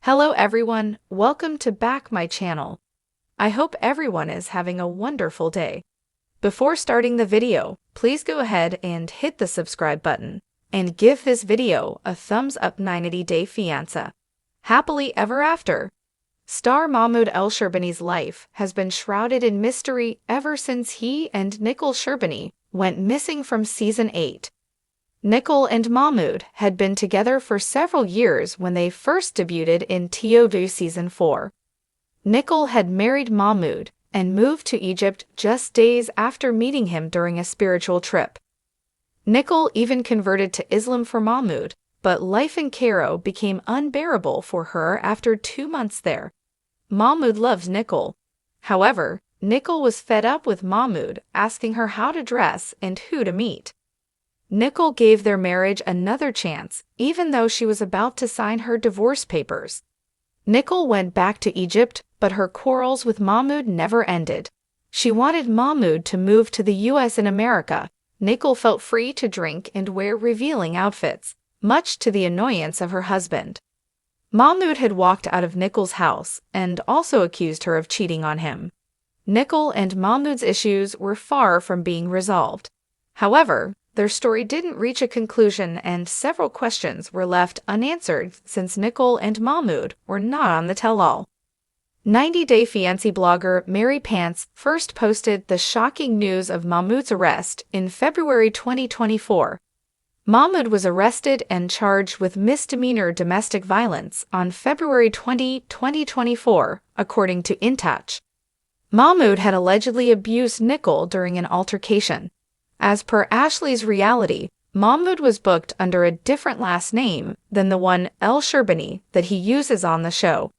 Hello everyone, welcome to back my channel. I hope everyone is having a wonderful day. Before starting the video, please go ahead and hit the subscribe button and give this video a thumbs up. 90-Day Fiancé. Happily ever after. Star Mahmoud Sherbany's life has been shrouded in mystery ever since he and Nicole Sherbiny went missing from season 8. Nicole and Mahmoud had been together for several years when they first debuted in TOD Season 4. Nicole had married Mahmoud and moved to Egypt just days after meeting him during a spiritual trip. Nicole even converted to Islam for Mahmoud, but life in Cairo became unbearable for her after 2 months there. Mahmoud loves Nicole. However, Nicole was fed up with Mahmoud asking her how to dress and who to meet. Nicole gave their marriage another chance, even though she was about to sign her divorce papers. Nicole went back to Egypt, but her quarrels with Mahmoud never ended. She wanted Mahmoud to move to the US in America. Nicole felt free to drink and wear revealing outfits, much to the annoyance of her husband. Mahmoud had walked out of Nicole's house and also accused her of cheating on him. Nicole and Mahmoud's issues were far from being resolved. However, their story didn't reach a conclusion and several questions were left unanswered since Nicole and Mahmoud were not on the tell-all. 90-Day Fiancé blogger Mary Pants first posted the shocking news of Mahmoud's arrest in February 2024. Mahmoud was arrested and charged with misdemeanor domestic violence on February 20, 2024, according to InTouch. Mahmoud had allegedly abused Nicole during an altercation. As per Ashley's reality, Mahmoud was booked under a different last name than the one Sherbiny that he uses on the show.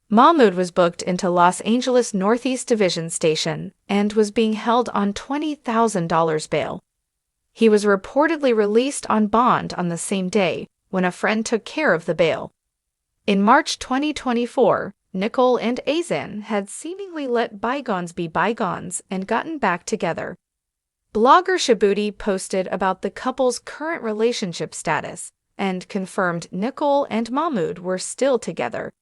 Mahmoud was booked into Los Angeles Northeast Division Station and was being held on $20,000 bail. He was reportedly released on bond on the same day when a friend took care of the bail. In March 2024, Nicole and Azan had seemingly let bygones be bygones and gotten back together. Blogger Sherbiny posted about the couple's current relationship status and confirmed Nicole and Mahmoud were still together.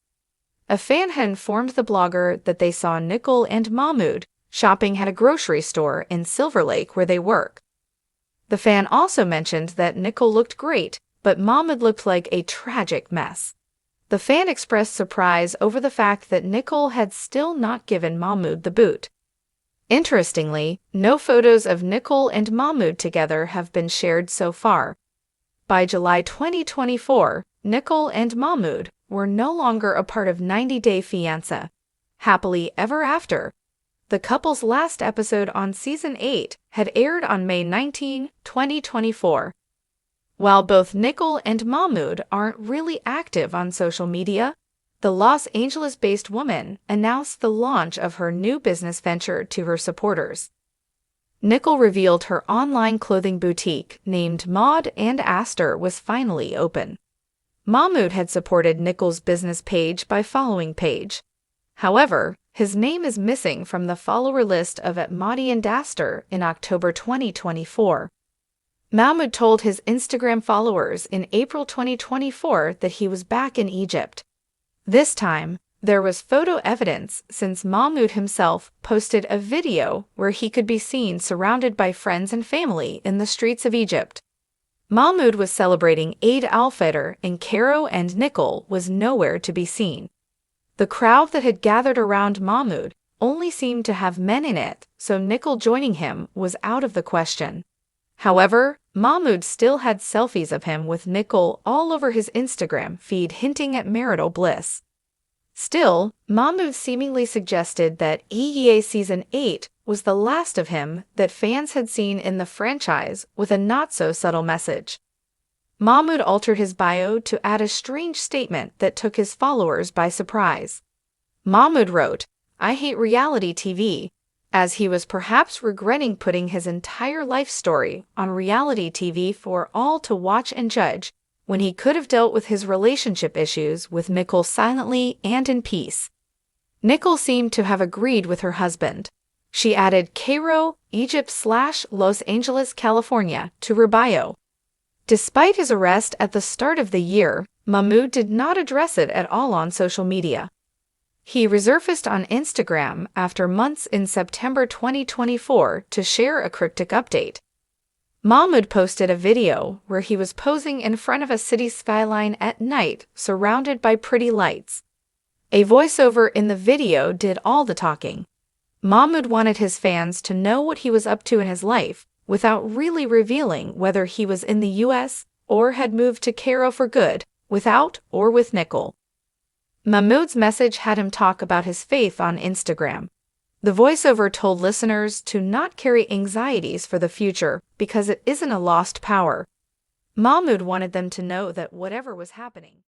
A fan had informed the blogger that they saw Nicole and Mahmoud shopping at a grocery store in Silver Lake where they work. The fan also mentioned that Nicole looked great, but Mahmoud looked like a tragic mess. The fan expressed surprise over the fact that Nicole had still not given Mahmoud the boot. Interestingly, no photos of Nicole and Mahmoud together have been shared so far. By July 2024, Nicole and Mahmoud were no longer a part of 90-Day Fiancé. Happily ever after. The couple's last episode on Season 8 had aired on May 19, 2024. While both Nicole and Mahmoud aren't really active on social media, the Los Angeles-based woman announced the launch of her new business venture to her supporters. Nicole revealed her online clothing boutique named Maud and Astor was finally open. Mahmoud had supported Nicole's business page by following page. However, his name is missing from the follower list of @Maudie and Astor in October 2024. Mahmoud told his Instagram followers in April 2024 that he was back in Egypt. This time, there was photo evidence since Mahmoud himself posted a video where he could be seen surrounded by friends and family in the streets of Egypt. Mahmoud was celebrating Eid al-Fitr in Cairo and Nicole was nowhere to be seen. The crowd that had gathered around Mahmoud only seemed to have men in it, so Nicole joining him was out of the question. However, Mahmoud still had selfies of him with Nicole all over his Instagram feed hinting at marital bliss. Still, Mahmoud seemingly suggested that EEA Season 8 was the last of him that fans had seen in the franchise with a not-so-subtle message. Mahmoud altered his bio to add a strange statement that took his followers by surprise. Mahmoud wrote, "I hate reality TV," as he was perhaps regretting putting his entire life story on reality TV for all to watch and judge, when he could have dealt with his relationship issues with Nicole silently and in peace. Nicole seemed to have agreed with her husband. She added Cairo, Egypt/Los Angeles, California to her bio. Despite his arrest at the start of the year, Mahmoud did not address it at all on social media. He resurfaced on Instagram after months in September 2024 to share a cryptic update. Mahmoud posted a video where he was posing in front of a city skyline at night surrounded by pretty lights. A voiceover in the video did all the talking. Mahmoud wanted his fans to know what he was up to in his life without really revealing whether he was in the US or had moved to Cairo for good, without or with Nickel. Mahmoud's message had him talk about his faith on Instagram. The voiceover told listeners to not carry anxieties for the future because it isn't a lost power. Mahmoud wanted them to know that whatever was happening,